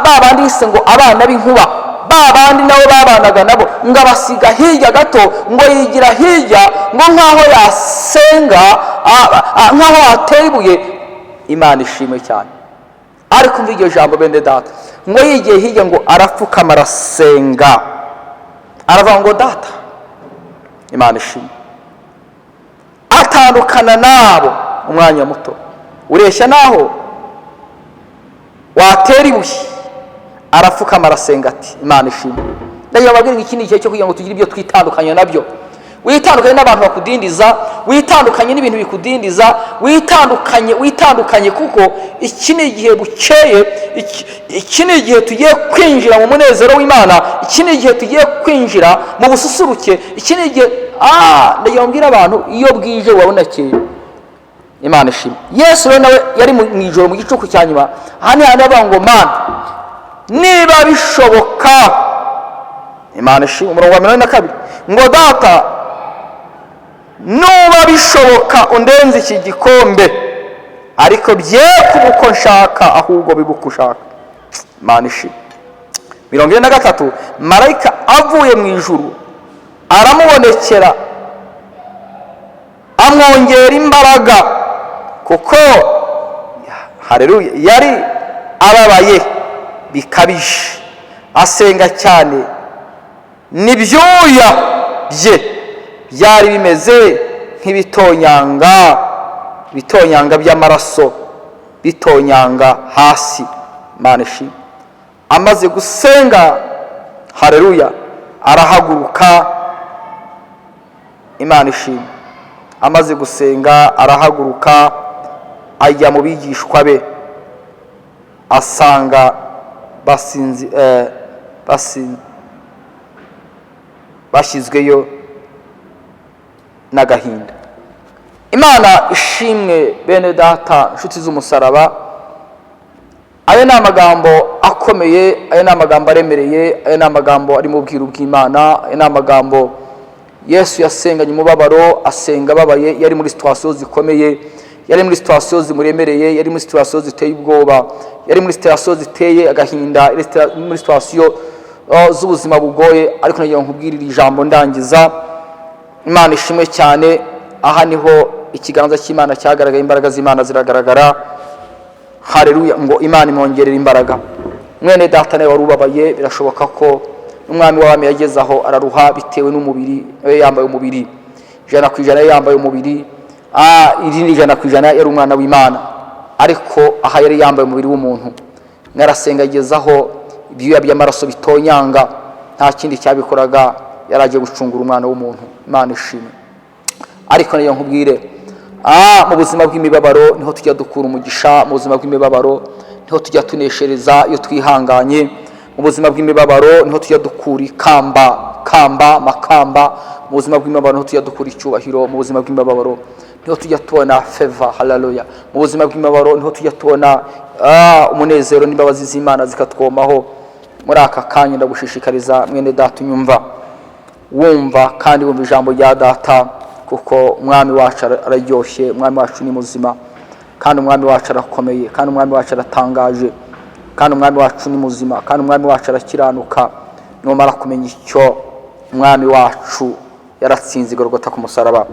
babandi yise ngo abana b'inkuba, babandi nabo babanaga nabo. Ngo abasiga hirya gato, ngo yigira hirya ngo nkaho yasenga, nkaho ateye ibuye. Imana ishimwe cyane. Ariko umva iryo jambo bende data, ngo yigiye hirya ngo arapfukama arasenga, aravuga ngo data. Imana ishimwe. Atandukana nabo umwanya muto ureshya naho watera ibuye, arapfukama arasenga ati, Imana ishimwe. Ndagira babwira iki ni igihe cyo kugira ngo tugire ibyo twitandukanya nabyo. Witandukanye n'abantu bakudindiza, witandukanye n'ibintu bikudindiza, witandukanye kuko iki ni igihe bukeye, iki ni igihe tugiye kwinjira mu munezero w'Imana, iki ni igihe tugiye kwinjira mu bususuruke, iki ni igihe ndagira mbwira abantu iyo bwije wabonekeye. Imana ishimwe. Yesu rero nawe yari mu ijoro mu gicuku cya nyuma, hani avuga ngo Mana niba bishoboka. Imana ishimwe. Umurongo wa 42 ngo data nuba bishoboka undenze iki gikombe, ariko bye kuba uko nshaka ahubwo bibe uko ushaka. Imana ishimwe. 43 marayika avuye mu ijuru aramubonekera amwongera imbaraga, kuko haleluya yari ababaye bikabije, asenga cyane, n'ibyuya bye byari bimeze nk'ibitonyanga by'amaraso bitonyanga hasi. Imana ishimwe. Amaze gusenga, haleluya, arahaguruka. Imana ishimwe. Amaze gusenga arahaguruka ajya mu bigishwa be, asanga bashyizweyo n'agahinda. Imana ishimwe bene data, inshuti z'umusaraba. Ayo ni amagambo akomeye, ayo ni amagambo aremereye, ayo ni amagambo ari mu bwiru bw'Imana, ayo ni amagambo Yesu yasenganye umubabaro, asenga ababaye, yari muri situasiyo zikomeye, yari muri situasiyo zimuremereye, yari muri situasiyo ziteye ubwoba, yari muri situasiyo ziteye agahinda, yari muri situasiyo z'ubuzima bugoye. Ariko nagira ngo nkubwirire ijambo ndangiza. Imana ishimwe cyane. Aha niho ikiganza cy'Imana cyagaragaye, imbaraga z'Imana ziragaragara. Haleluya. Ngo Imana imwongerera imbaraga. Mwene data nawe wari ubabaye, birashoboka ko umwami w'abami yageze aho araruha bitewe n'umubiri, yambaye umubiri 100% yambaye umubiri, irindi 100% yari umwana w'Imana, ariko aha yari yambaye umubiri w'umuntu. Narasenga agezaho ibyuya by'amaraso bitonyanga, nta kindi cyabikoraga, yaragiye gucungura umwana w'umuntu. Imana ishimwe. Ariko nayo nkubwire, mu buzima bw'imibabaro niho tujya dukura umugisha. Mu buzima bw'imibabaro niho tujya tuneshereza iyo twihanganye. Mu buzima bw'imibabaro niho tujya dukura makamba. Mu buzima bw'imibabaro niho tujya dukura icyubahiro. Mu buzima bw'imibabaro niho tujya tubona favor. Haleluya. Mu buzima bw'imibabaro niho tujya tubona umunezero n'imbabazi z'Imana zikatwomaho muri aka kanya. Ndagushishikariza mwene data unyumva, wumva kandi wumva ijambo rya data, kuko umwami wacu araryoshye, umwami wacu ni muzima, kandi umwami wacu arakomeye, kandi umwami wacu aratangaje, kandi umwami wacu ni muzima, kandi umwami wacu arakiranuka. Numara kumenya icyo umwami wacu yaratsinze Golgotha ku musaraba,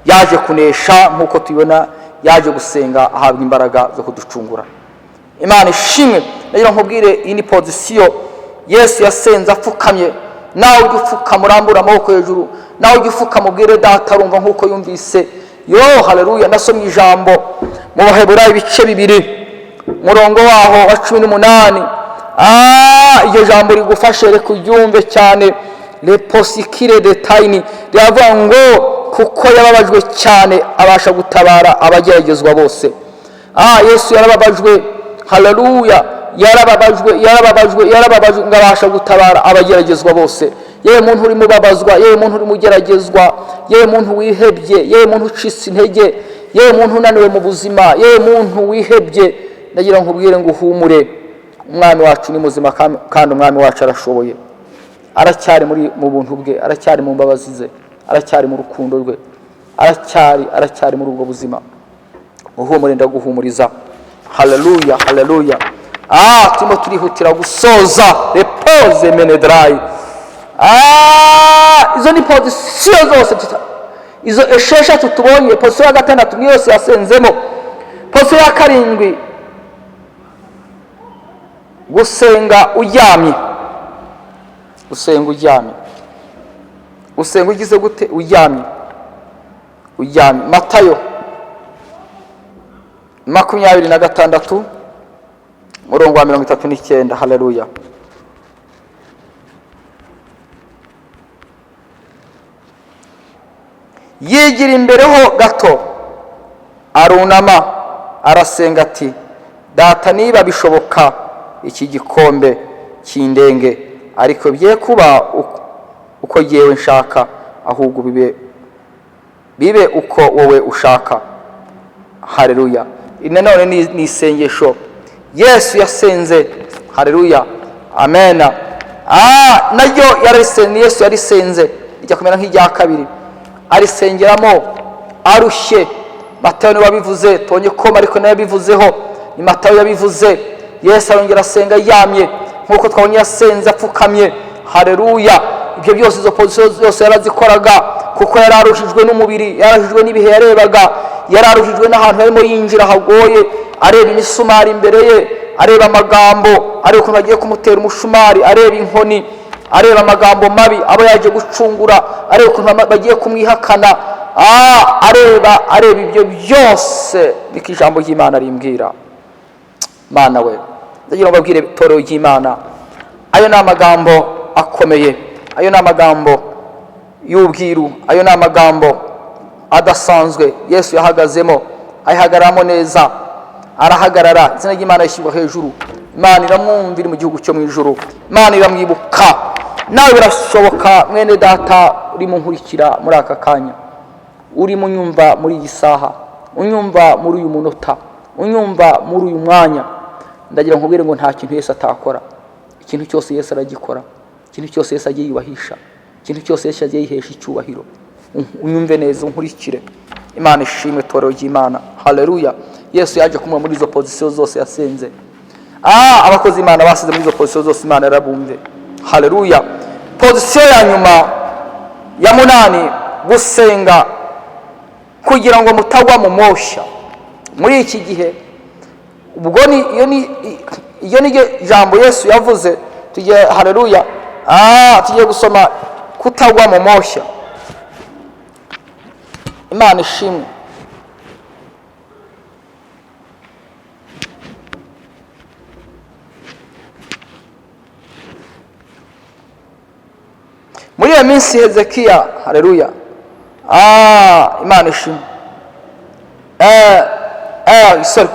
yaje kunesha nkuko tubibona, yaje gusenga ahabwa imbaraga zo kuducungura. Imana ishimwe. Nagira nkubwire, iyi ni pozisiyo Yesu yasenze apfukamye. Nawe ujye upfukama urambura amaboko hejuru, nawe ujye upfukama ubwire data arumva nkuko yumvise. Haleluya. Nasomye ijambo mu Baheburayo ibice 2 murongo waho wa 18. Iryo jambo rigufashe reka uryumve cyane. Leposikire de tayini ryavuga ngo kuko yababajwe cyane abasha gutabara abageragezwa bose. Yesu yarababajwe. Haleluya. yarababajwe ngabasha gutabara abageragezwa bose. Yewe muntu uri mubabazwa, yewe muntu uri mugeragezwa, yewe muntu wihebye, yewe muntu ucitse intege, yewe muntu unaniwe mu buzima, yewe muntu wihebye, ndagira nkubwire ngo uhumure. Umwami wacu ni muzima kandi umwami wacu arashoboye. Aracyari mu buntu bwe, aracyari mu mbabazi ze, aracyari mu rukundo rwe, aracyari muri ubwo buzima. Uhumure, ndaguhumuriza. Haleluya, haleluya. Turimo turihutira gusoza repose menedrai. Izo ni pozisiyo zose, izo esheshatu tubonye. Pozisiyo ya 6 niyo yose yasenzemo. Pozisiyo ya 7 gusenga uryamye. Gusenga uryamye. Gusenga ugize gute? Uryamye. Matayo 26 murongo wa 39. Haleluya. Yigira imbereho gato, arunama, arasenga ati, data niba bishoboka iki gikombe kindenge, ariko bye kuba uko yewe nshaka, ahubwo bibe uko wowe ushaka. Haleluya. Nanone ni isengesho Yesu yasenze. Haleluya. Amen. Naryo Yesu yarisenze ijya kumera nk'ijya kabiri, arisengeramo arushye. Matayo ni wabivuze, tonye koma ariko nayo yabivuzeho, ni Matayo yabivuze. Yesu arongera asenga yamye nkuko twabonye yasenze apfukamye. Haleluya. Ibyo byose, izo pozisiyo zose yarazikoraga kuko yararushijwe n'umubiri, yararushijwe n'ibihe yarebaga, yararushijwe n'ahantu harimo yinjira hagoye, areba imisumari imbere ye, areba amagambo, areba ukuntu bagiye kumutera umushumari, areba inkoni, areba amagambo mabi abo yaje gucungura, areba ukuntu bagiye kumwihakana. Areba ibyo byose niko ijambo ry'Imana rimbwira. Mana we, ndagira ngo babwire itorero ry'Imana, ayo ni amagambo akomeye, ayo ni amagambo y'ubwiru, ayo ni amagambo adasanzwe. Yesu yahagazemo, ayihagaramo neza, arahagarara, izina ry'Imana rishyirwa hejuru. Imana iramwumvira mu gihugu cyo mu ijuru, Imana iramwibuka. Nawe birashoboka mwene data uri mu nkurikira muri aka kanya, uri munyumva muri iyi saha, unyumva muri uyu munota, unyumva muri uyu mwanya, ndagira nkubwire ngo nta kintu Yesu atakora. Ikintu cyose Yesu aragikora, ikintu cyose Yesu agiye yubahisha, ikintu cyose Yesu agiye yihesha icyubahiro. Unyumve neza, unkurikire. Imana ishimwe, torero ry'Imana. Haleluya. Yesu yaje kumwe muri izo pozisiyo zose yasenze. Abakozi Imana basize muri izo pozisiyo zose Imana yarabumve. Haleluya. Pozisiyo ya nyuma ya 8, gusenga kugira ngo mutagwa mu moshya. Muri iki gihe ubwo iyo ni jambo Yesu yavuze. Tugiye, haleluya, tugiye gusoma kutagwa mu moshya. Imana ishimwe. Muri iyo minsi Hezekiya, haleluya, Imana ishimwe,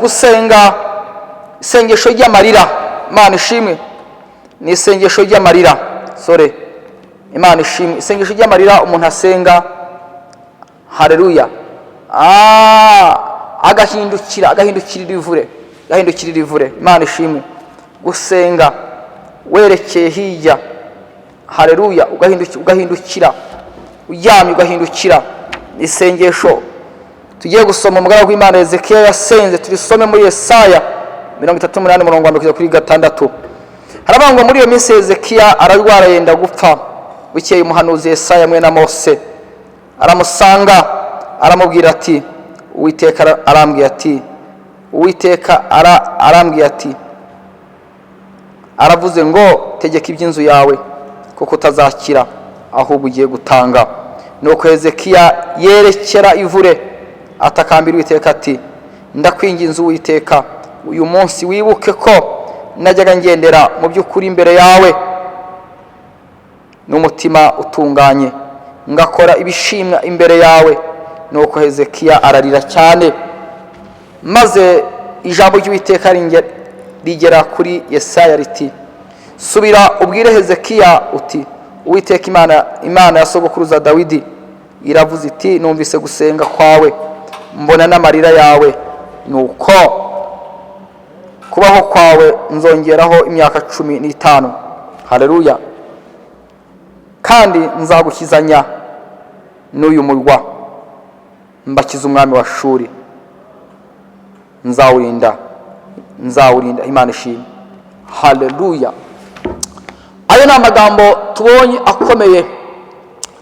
gusenga isengesho ry'amarira. Imana ishimwe, ni isengesho ry'amarira. Imana ishimwe, isengesho ry'amarira umuntu asenga. Haleluya. Agahindukira ivure. ugahindukirira ivure. Imana ishimwe. Gusenga werekeye hirya, haleluya, ugahindukira, uryamye ugahindukira. Isengesho tugiye gusoma umugaragu w'Imana Hezekiya yasenze, turisome muri Yesaya 38 umurongo wa 1 kuri 6. Haravuga ngo muri iyo minsi Hezekiya ararwara yenda gupfa. Bukeye umuhanuzi Yesaya mwene Mose aramusanga, aramubwira ati Uwiteka arambwiye ati, Uwiteka arambwiye ati, aravuze ngo tegeka iby'inzu yawe kuko utazakira ahubwo ugiye gutanga. Nuko Hezekiya yerekera ivure atakambira Uwiteka ati, ndakwinginze Uwiteka, uyu munsi wibuke ko najyaga ngendera mu by'ukuri imbere yawe n'umutima utunganye, ngakora ibishimwa imbere yawe. Nuko Hezekiya ararira cyane, maze ijambo ry'Uwiteka rigera kuri Yesaya riti, subira ubwire Hezekiya uti, Uwiteka Imana ya sogokuruza Dawidi iravuze iti, numvise gusenga kwawe, mbona n'amarira yawe, nuko kubaho kwawe nzongeraho imyaka 15. Haleluya. Kandi nzagukizanya n'uyu murwa, mbakiza umwami wa Shuri, nzawurinda. Imana ishimwe. Haleluya. Ayo ni amagambo tubonye akomeye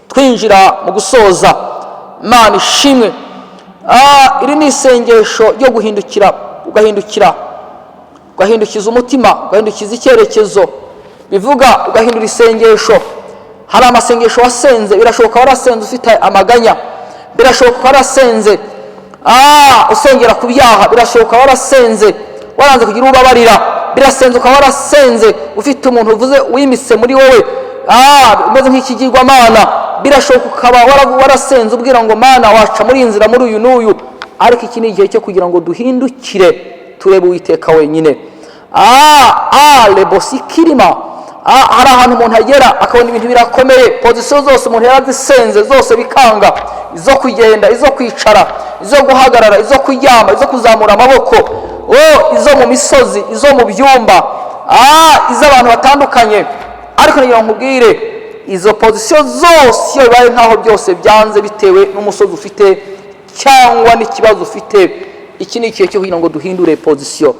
twinjira mu gusoza. Imana ishimwe. Iri ni isengesho ryo ugahindukiza umutima, ugahindukiza icyerekezo. Bivuga ugahindura isengesho. Hari amasengesho wasenze, birashoboka warasenze ufite amaganya, birashoboka warasenze usengera ku byaha, birashoboka warasenze waranze kugira ubabarira, birasenzuka warasenze ufite umuntu uvuze wimise muri wowe umeze nk'ikigirwamana, birashoboka ukaba warasenze ubwira ngo Mana waca muri inzira muri uyu n'uyu. Ariko iki ni igihe cyo kugira ngo duhindukire turebe Uwiteka wenyine. Lebosikirima. Hari ahantu umuntu agera akabona ibintu birakomeye, pozisiyo zose umuntu yarazisenze zose bikanga, izo kugenda, izo kwicara, izo guhagarara, izo kuryama, izo kuzamura amaboko, izo mu misozi, izo mu byumba, iz'abantu batandukanye. Ariko niyo nkubwire, izo pozisiyo zose iyo bibaye nkaho byose byanze bitewe n'umusozi ufite cyangwa n'ikibazo ufite, iki ni igihe cyo kugira ngo duhindure pozisiyo.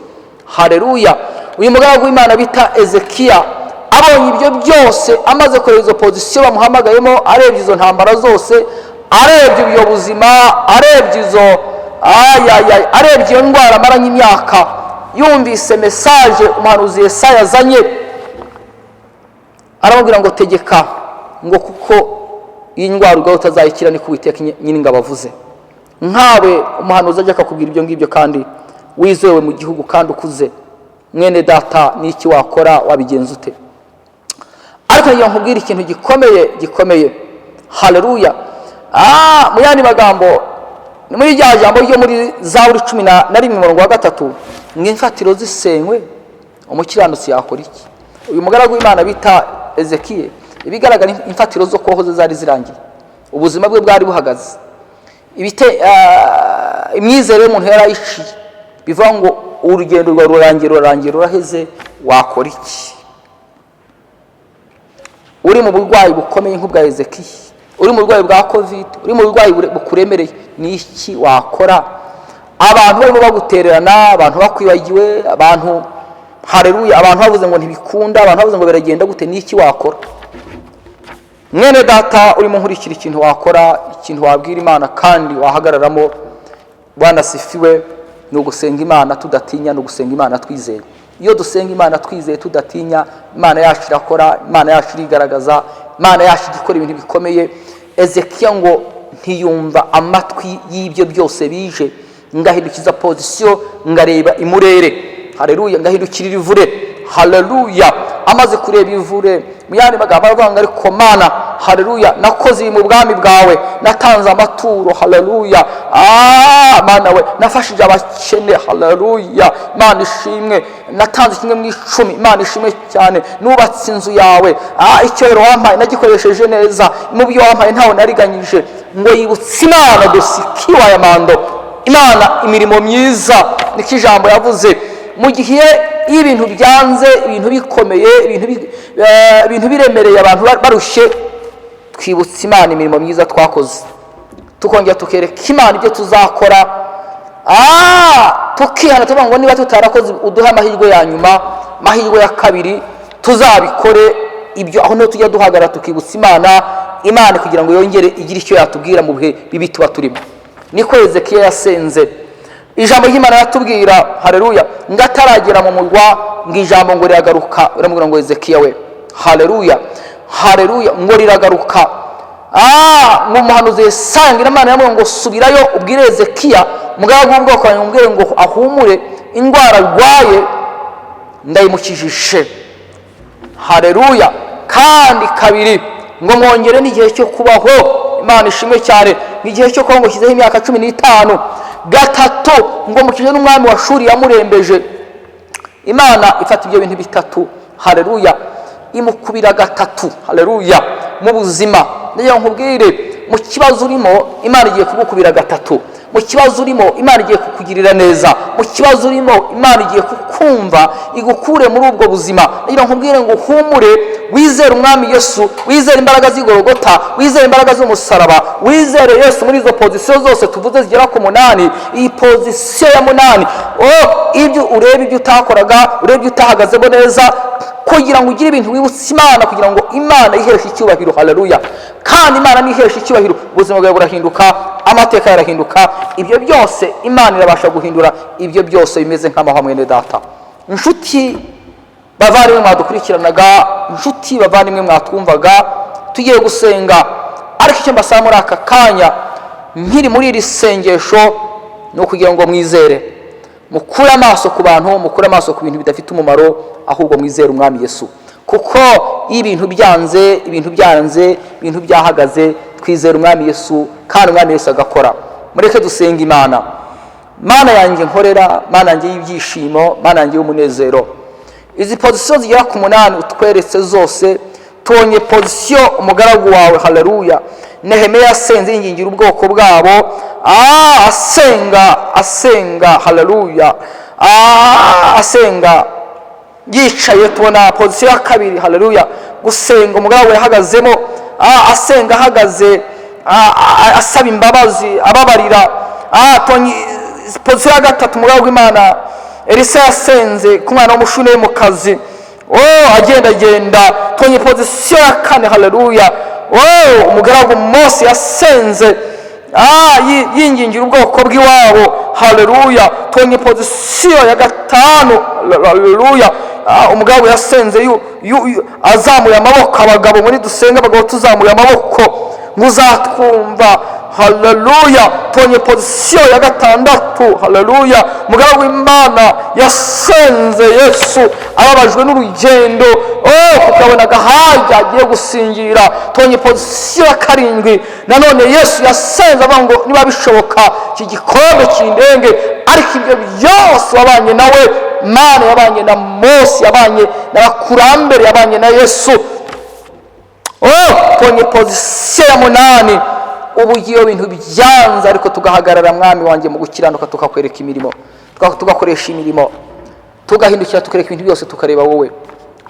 Haleluya. Uyu mugaragu w'Imana bita Hezekiya abonye ibyo byose, amaze kureba izo pozisiyo bamuhamagayemo, arebye izo ntambara zose, arebye ubwo buzima, arebye iyo ndwara amaranye imyaka, yumvise mesaje umuhanuzi Yesaya azanye, aramubwira ngo tegeka, ngo kuko iyi ndwara ubwawe utazayikira, niko Uwiteka Nyiringabo avuze. Nkawe umuhanuzi ajya akakubwira ibyo ngibyo kandi wizewe mu gihugu kandi ukuze, mwene data n'iki wakora, wabigenza ute? Ariko iyo nkubwira ikintu gikomeye. Haleluya. Mu yandi magambo, muri rya jambo ryo muri Zaburi 11 umurongo wa 3, ng'imfatiro zisenywe umukiranutsi yakora iki? Uyu mugaragu w'Imana bita Hezekiya, ibigaragara imfatiro zo kohoze zari zirangiye, ubuzima bwe bwari buhagaze, imyizere y'umuntu yarayiciye, bivuga ngo urugendo rwa rurangira uraheze, wakora iki? Uri mu burwayi bukomeye nk'ubwa Hezekiya, uri mu burwayi bwa COVID, uri mu burwayi bukuremereye, ni iki wakora? Abantu barimo bagutererana, abantu bakwibagiwe, abantu haleluya, abantu bavuze ngo ntibikunda, abantu bavuze ngo biragenda gute, ni iki wakora? Mwene data urimo nkurikira, ikintu wakora, ikintu wabwira Imana kandi wahagararamo, Bwana sifiwe, ni ugusenga Imana tudatinya, no gusenga Imana twizeye. Iyo dusenga Imana twizeye tudatinya, Imana yacu irakora, Imana yacu irigaragaza, Imana yacu ikora ibintu bikomeye. Hezekiya ngo ntiyumva amatwi y'ibyo byose bije, ngahindukiza pozisiyo, ngareba imurere. Haleluya. Ngahindukirira ivure. Haleluya. Amaze kureba ivure, mu yandi magambo aravuga ngo ariko Mana, haleluya, nakoze ibi mu bwami bwawe, natanze amaturo, haleluya, Mana we, nafashije abakene, haleluya, Mana ishimwe, natanze 1/10, Mana ishimwe cyane, nubatse inzu yawe, icyoro wampaye nagikoresheje neza, mu byo wampaye ntawe nariganyije. Ngo yibutse Imana dosikiwa ya mando, Imana imirimo myiza, niko ijambo yavuze. mu gihe ibintu byanze, ibintu bikomeye, ibintu biremereye, abantu barushye, twibutsa Imana imirimo myiza twakoze, tukongera tukereka Imana ibyo tuzakora, tukihana tuvuga ngo niba tutarakoze uduha amahirwe ya nyuma, amahirwe ya kabiri tuzabikore. Ibyo aho no tujya duhagarara tukibutsa Imana kugira ngo yongere igire icyo yatubwira mu bihe bibi tuba turimo. Niko Hezekiya yasenze. Ijambo ry'Imana yatubwira, haleluya, ngo ataragera mu murwa ngo ijambo ngo riragaruka, uramubwira ngo Hezekiya we, haleluya, haleluya, ngo riragaruka. Mu muhanuzi Yesaya Imana yamubwira ngo subirayo ubwire Hezekiya mugaragu w'ubwoko bwanjye, umubwire ngo ahumure, indwara arwaye ndayimukijije, haleluya. Kandi kabiri ngo mwongere n'igihe cyo kubaho, Imana ishimwe cyane, n'igihe cyo kubaho ngo shyizeho imyaka 15. Gatatu ngo mukije n'umwami wa Shuri yamurembeje. Imana ifata ibyo bintu bitatu, haleluya, imukubira gatatu, haleluya, mu buzima. Niyo nkubwire, mu kibazo urimo Imana igiye kugukubira gatatu, mu kibazo urimo Imana igiye kukugirira neza, mu kibazo urimo Imana igiye kukumva igukure muri ubwo buzima. Niyo nkubwire ngo humure, wizere umwami Yesu, wizere imbaraga z'Igorogota, wizere imbaraga z'umusaraba, wizere Yesu muri izo pozisiyo zose tuvuze zigera ku 8. Iyi pozisiyo ya 8, ibyo urebe, ibyo utakoraga, urebe ibyo utahagazemo neza, kugira ngo ugire ibintu wibutsa Imana, kugira ngo Imana iheshe icyubahiro, haleluya. Kandi Imana niheshe icyubahiro, ubuzima bwawe burahinduka, amateka yarahinduka. Ibyo byose Imana irabasha guhindura, ibyo byose bimeze nk'amahwa mwene data. Inshuti bavandimwe mwadukurikiranaga, inshuti bavandimwe mwatwumvaga, tugiye gusenga. Ariko icyo mbasaba muri aka kanya nkiri muri iri sengesho no kugira ngo mwizere, mukure amaso ku bantu, mukure amaso ku bintu bidafite umumaro, ahubwo mwizere umwami Yesu. Kuko ibintu byanze, ibintu byanze, ibintu byahagaze, twizere umwami Yesu, kandi umwami Yesu agakora. Mureke dusenga Imana. Mana yanjye nkorera, Mana yanjye y'ibyishimo, Mana yanjye y'umunezero. Izi pozisiyo zigera ku 8 utweretse zose, tubonye pozisiyo umugaragu wawe, haleluya, Nehemiya asenze yingingira ubwoko bwabo, asenga, haleluya, asenga yicaye. Tubona pozisiyo ya kabiri, haleluya, gusenga umugaragu yahagazemo, asenga ahagaze, asaba imbabazi, ababarira. Pozisiyo ya gatatu umugaragu w'Imana Elisa yasenze ku mwana w'umushune mu kazi, agenda. Tubonye pozisiyo ya 4, haleluya, umugaragu Mose yasenze yingingira ubwoko bw'iwabo, haleluya. Tubonye pozisiyo ya 5, haleluya, umugabo yasenze azamuye amaboko. Abagabo muri dusenga, abagabo tuzamuye amaboko, muzatwumva, haleluya. Tubonye pozisiyo ya 6, haleluya, umugabo w'Imana yasenze Yesu ababajwe n'urugendo, kukabona gahajya agiye gusingira. Tubonye pozisiyo ya 7, nanone Yesu yasenze avuga ngo niba bishoboka iki gikombe kindenge. Ariko ibyo byose wabanye nawe, Mana yabanye na Mose, yabanye n'abakurambere, yabanye na Yesu. Tubonye pozisiyo ya 8, ubu iyo bintu byanze, ariko tugahagarara mwami wanjye mu gukiranuka, tukakwereka imirimo, tugakoresha imirimo, tugahindukira tukereka ibintu byose, tukareba wowe.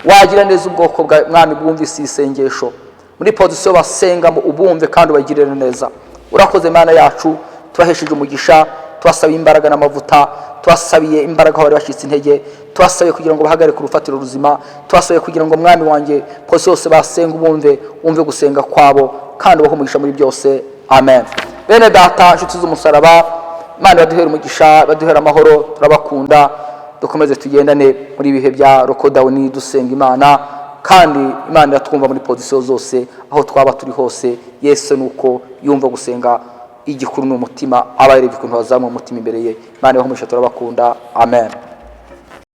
Wagira neza ubwoko bwa mwami bwumvise isengesho, muri pozisiyo basengamo ubumve kandi ubagirire neza. Urakoze Mana yacu, tubahesheje umugisha, tubasaba imbaraga n'amavuta, tubasabiye imbaraga aho bari bashitse intege, tubasabiye kugira ngo bahagare ku rufatiro ruzima, tubasabiye kugira ngo mwami wanjye pozisiyo yose basenga umve gusenga kwabo, kandi ubahumugisha muri byose. Amen. Bene data, inshuti z'umusaraba, Imana baduhere umugisha, baduhere amahoro, turabakunda. Dukomeze tugendane muri ibihe bya lockdown, dusenga Imana, kandi Imana iratwumva muri pozisiyo zose aho twaba turi hose. Yesu nuko yumva gusenga, igikuru n'umutima, abayereje ukuntu bazamu umutima imbere ye. Imana ibahumugisha, turabakunda. Amen.